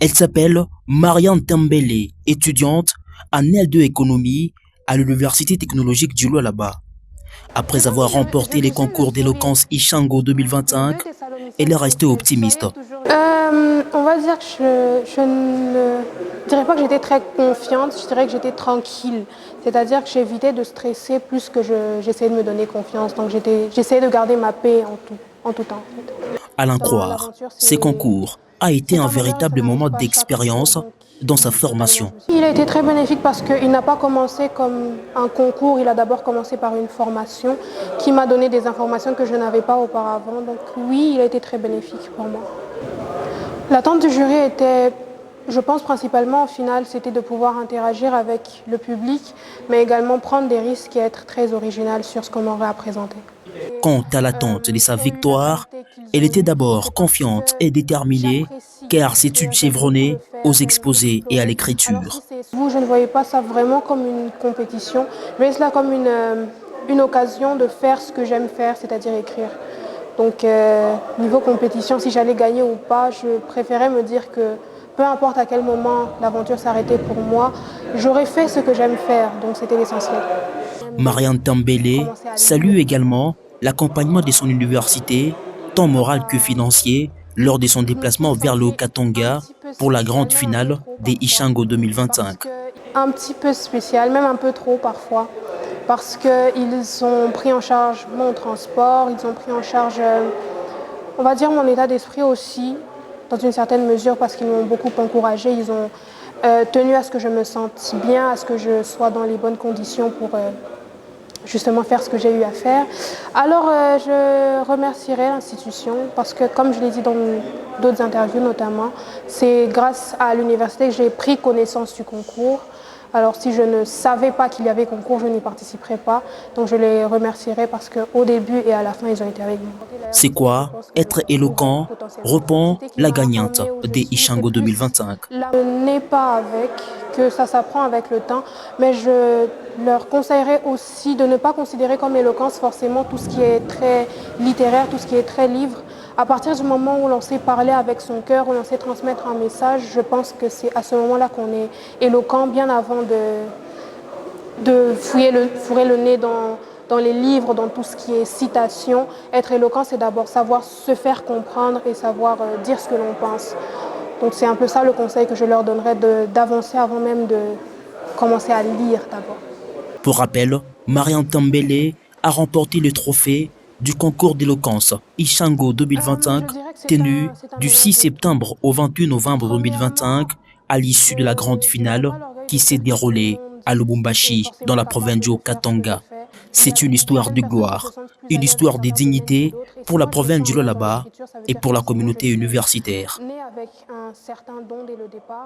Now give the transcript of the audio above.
Elle s'appelle Marianne Tambélé, étudiante en L2 économie à l'Université technologique du Lualaba. Après avoir remporté les concours d'éloquence Ishango 2025, elle est restée optimiste. On va dire que je ne dirais pas que j'étais très confiante, je dirais que j'étais tranquille. C'est-à-dire que j'évitais de stresser plus que j'essayais de me donner confiance. Donc j'essayais de garder ma paix en tout temps. En fait. À l'en Dans croire, l'aventure, ces concours a été un un voyage, ça véritable n'arrive moment pas à chaque fois. d'expérience Donc dans sa totalement, formation. il a été très bénéfique parce qu'il n'a pas commencé comme un concours, il a d'abord commencé par une formation qui m'a donné des informations que je n'avais pas auparavant. Donc oui, il a été très bénéfique pour moi. L'attente du jury était, je pense principalement au final, c'était de pouvoir interagir avec le public, mais également prendre des risques et être très original sur ce qu'on aurait à présenter. Quant à l'attente de sa victoire, elle était d'abord confiante et déterminée, car c'est une chevronnée aux exposés et à l'écriture. Je ne voyais pas ça vraiment comme une compétition, mais cela comme une occasion de faire ce que j'aime faire, c'est-à-dire écrire. Donc niveau compétition, si j'allais gagner ou pas, je préférais me dire que peu importe à quel moment l'aventure s'arrêtait pour moi, j'aurais fait ce que j'aime faire, donc c'était l'essentiel. Marianne Tambélé salue également l'accompagnement de son université, tant moral que financier, lors de son déplacement vers le Katanga pour la grande finale des Ishango 2025. Un petit peu spécial, même un peu trop parfois, parce qu'ils ont pris en charge mon transport, ils ont pris en charge, on va dire, mon état d'esprit aussi, dans une certaine mesure, parce qu'ils m'ont beaucoup encouragé, ils ont tenu à ce que je me sente bien, à ce que je sois dans les bonnes conditions pour justement faire ce que j'ai eu à faire. Alors je remercierai l'institution parce que comme je l'ai dit dans d'autres interviews notamment, c'est grâce à l'université que j'ai pris connaissance du concours. Alors si je ne savais pas qu'il y avait concours, je n'y participerais pas. Donc je les remercierai parce qu'au début et à la fin, ils ont été avec moi. C'est quoi être éloquent, répond la gagnante des Ishango 2025. Je n'ai pas avec, que ça s'apprend avec le temps, mais je leur conseillerais aussi de ne pas considérer comme éloquence forcément tout ce qui est très littéraire, tout ce qui est très livre. À partir du moment où l'on sait parler avec son cœur, où l'on sait transmettre un message, je pense que c'est à ce moment-là qu'on est éloquent, bien avant de fourrer le nez dans les livres, dans tout ce qui est citation. Être éloquent, c'est d'abord savoir se faire comprendre et savoir dire ce que l'on pense. Donc c'est un peu ça le conseil que je leur donnerais, d'avancer avant même de commencer à lire d'abord. Pour rappel, Marianne Tambélé a remporté le trophée du concours d'éloquence Ishango 2025 tenu du 6 septembre au 28 novembre 2025 à l'issue de la grande finale qui s'est déroulée à Lubumbashi dans la province du Katanga. C'est une histoire de gloire, une histoire de dignité pour la province du Lualaba et pour la communauté universitaire.